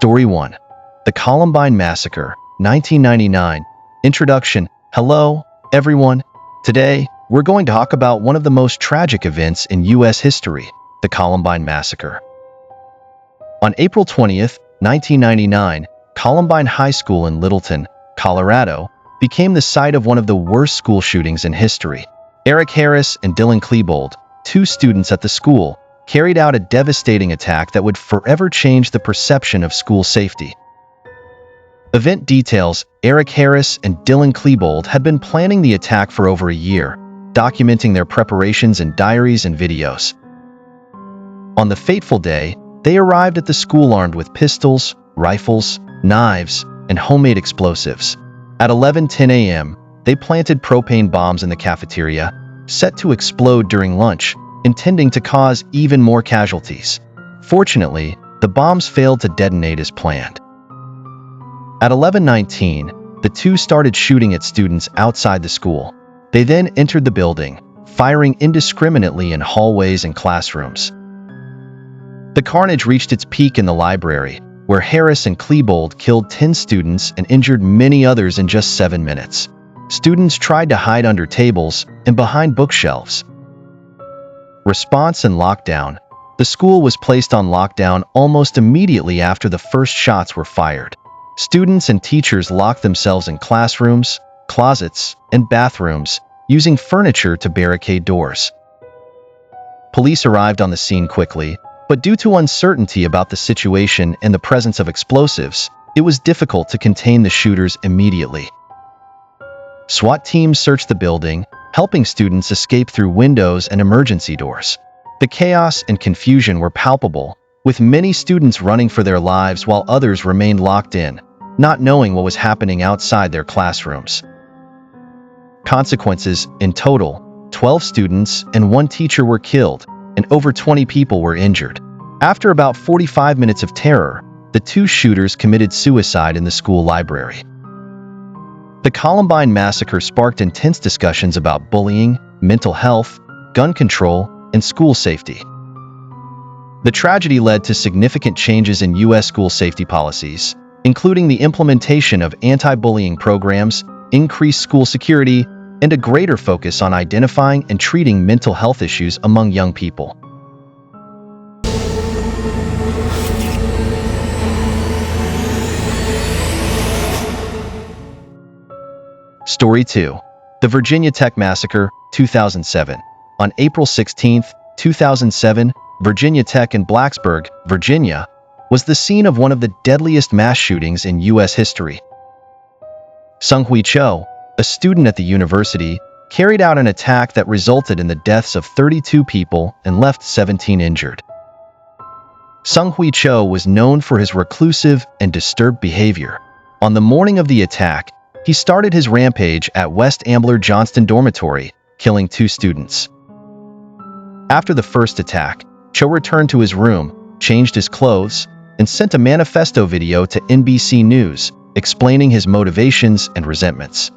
Story 1. The Columbine Massacre, 1999. Introduction. Hello, everyone. Today, we're going to talk about one of the most tragic events in U.S. history, the Columbine Massacre. On April 20th, 1999, Columbine High School in Littleton, Colorado, became the site of one of the worst school shootings in history. Eric Harris and Dylan Klebold, two students at the school, carried out a devastating attack that would forever change the perception of school safety. Event details. Eric Harris and Dylan Klebold had been planning the attack for over a year, documenting their preparations in diaries and videos. On the fateful day, they arrived at the school armed with pistols, rifles, knives, and homemade explosives. At 11:10 a.m., they planted propane bombs in the cafeteria, set to explode during lunch, intending to cause even more casualties. Fortunately, the bombs failed to detonate as planned. At 11:19, the two started shooting at students outside the school. They then entered the building, firing indiscriminately in hallways and classrooms. The carnage reached its peak in the library, where Harris and Klebold killed 10 students and injured many others in just 7 minutes. Students tried to hide under tables and behind bookshelves. Response and lockdown. The school was placed on lockdown almost immediately after the first shots were fired. Students and teachers locked themselves in classrooms, closets, and bathrooms, using furniture to barricade doors. Police arrived on the scene quickly, but due to uncertainty about the situation and the presence of explosives, it was difficult to contain the shooters immediately. SWAT teams searched the building, helping students escape through windows and emergency doors. The chaos and confusion were palpable, with many students running for their lives while others remained locked in, not knowing what was happening outside their classrooms. Consequences. In total, 12 students and 1 teacher were killed, and over 20 people were injured. After about 45 minutes of terror, the two shooters committed suicide in the school library. The Columbine Massacre sparked intense discussions about bullying, mental health, gun control, and school safety. The tragedy led to significant changes in U.S. school safety policies, including the implementation of anti-bullying programs, increased school security, and a greater focus on identifying and treating mental health issues among young people. Story 2. The Virginia Tech Massacre, 2007. On April 16, 2007, Virginia Tech in Blacksburg, Virginia, was the scene of one of the deadliest mass shootings in U.S. history. Seung-Hui, a student at the university, carried out an attack that resulted in the deaths of 32 people and left 17 injured. Seung-Hui was known for his reclusive and disturbed behavior. On the morning of the attack, he started his rampage at West Ambler Johnston Dormitory, killing 2 students. After the first attack, Cho returned to his room, changed his clothes, and sent a manifesto video to NBC News, explaining his motivations and resentments.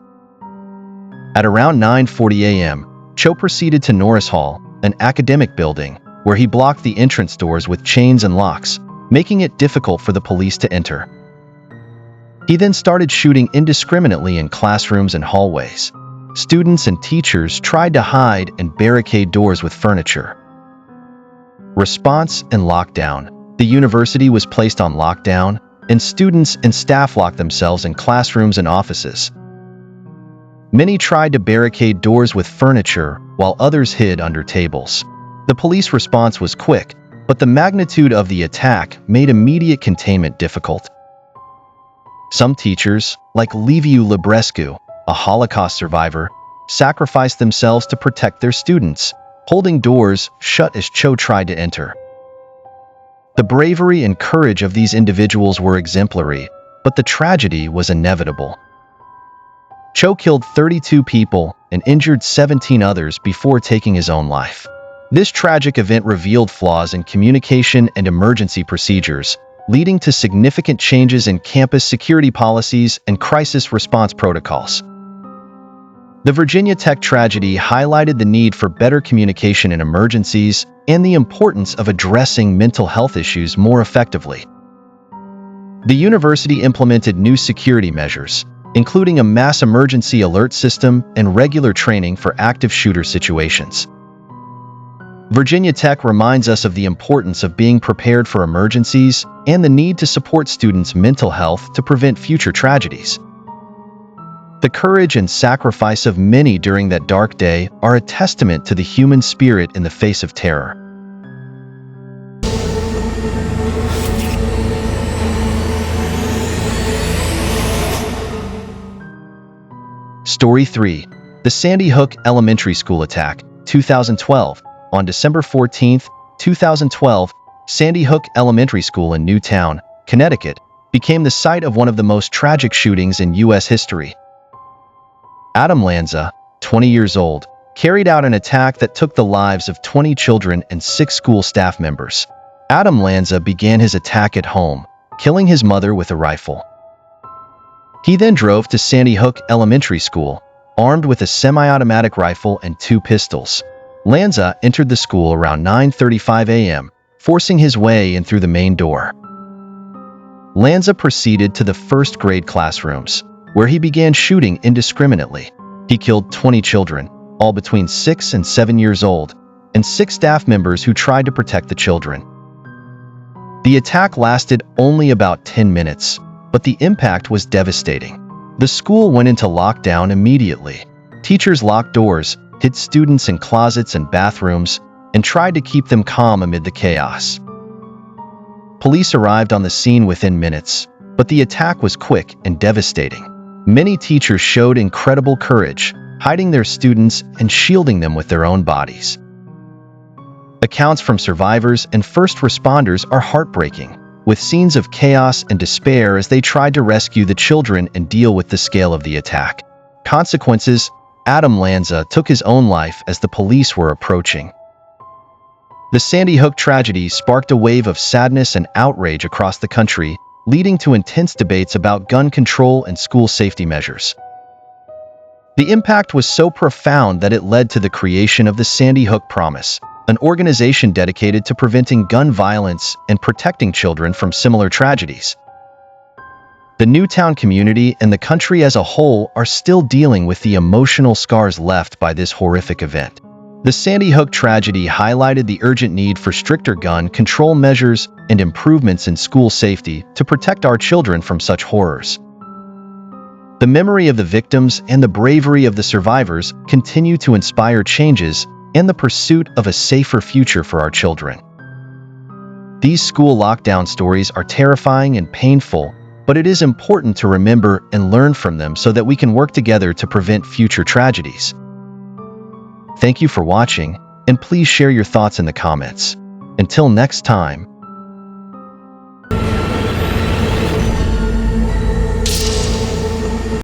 At around 9:40 a.m., Cho proceeded to Norris Hall, an academic building, where he blocked the entrance doors with chains and locks, making it difficult for the police to enter. He then started shooting indiscriminately in classrooms and hallways. Students and teachers tried to hide and barricade doors with furniture. Response and lockdown. The university was placed on lockdown, and students and staff locked themselves in classrooms and offices. Many tried to barricade doors with furniture, while others hid under tables. The police response was quick, but the magnitude of the attack made immediate containment difficult. Some teachers, like Liviu Librescu, a Holocaust survivor, sacrificed themselves to protect their students, holding doors shut as Cho tried to enter. The bravery and courage of these individuals were exemplary, but the tragedy was inevitable. Cho killed 32 people and injured 17 others before taking his own life. This tragic event revealed flaws in communication and emergency procedures, leading to significant changes in campus security policies and crisis response protocols. The Virginia Tech tragedy highlighted the need for better communication in emergencies and the importance of addressing mental health issues more effectively. The university implemented new security measures, including a mass emergency alert system and regular training for active shooter situations. Virginia Tech reminds us of the importance of being prepared for emergencies and the need to support students' mental health to prevent future tragedies. The courage and sacrifice of many during that dark day are a testament to the human spirit in the face of terror. Story 3. The Sandy Hook Elementary School Attack, 2012. On December 14, 2012, Sandy Hook Elementary School in Newtown, Connecticut, became the site of one of the most tragic shootings in U.S. history. Adam Lanza, 20 years old, carried out an attack that took the lives of 20 children and 6 school staff members. Adam Lanza began his attack at home, killing his mother with a rifle. He then drove to Sandy Hook Elementary School, armed with a semi-automatic rifle and 2 pistols. Lanza entered the school around 9:35 a.m., forcing his way in through the main door. Lanza proceeded to the first-grade classrooms, where he began shooting indiscriminately. He killed 20 children, all between 6 and 7 years old, and 6 staff members who tried to protect the children. The attack lasted only about 10 minutes, but the impact was devastating. The school went into lockdown immediately. Teachers locked doors, hid students in closets and bathrooms, and tried to keep them calm amid the chaos. Police arrived on the scene within minutes, but the attack was quick and devastating. Many teachers showed incredible courage, hiding their students and shielding them with their own bodies. Accounts from survivors and first responders are heartbreaking, with scenes of chaos and despair as they tried to rescue the children and deal with the scale of the attack. Consequences: Adam Lanza took his own life as the police were approaching. The Sandy Hook tragedy sparked a wave of sadness and outrage across the country, leading to intense debates about gun control and school safety measures. The impact was so profound that it led to the creation of the Sandy Hook Promise, an organization dedicated to preventing gun violence and protecting children from similar tragedies. The Newtown community and the country as a whole are still dealing with the emotional scars left by this horrific event. The Sandy Hook tragedy highlighted the urgent need for stricter gun control measures and improvements in school safety to protect our children from such horrors. The memory of the victims and the bravery of the survivors continue to inspire changes and the pursuit of a safer future for our children. These school lockdown stories are terrifying and painful, but it is important to remember and learn from them so that we can work together to prevent future tragedies. Thank you for watching, and please share your thoughts in the comments. Until next time.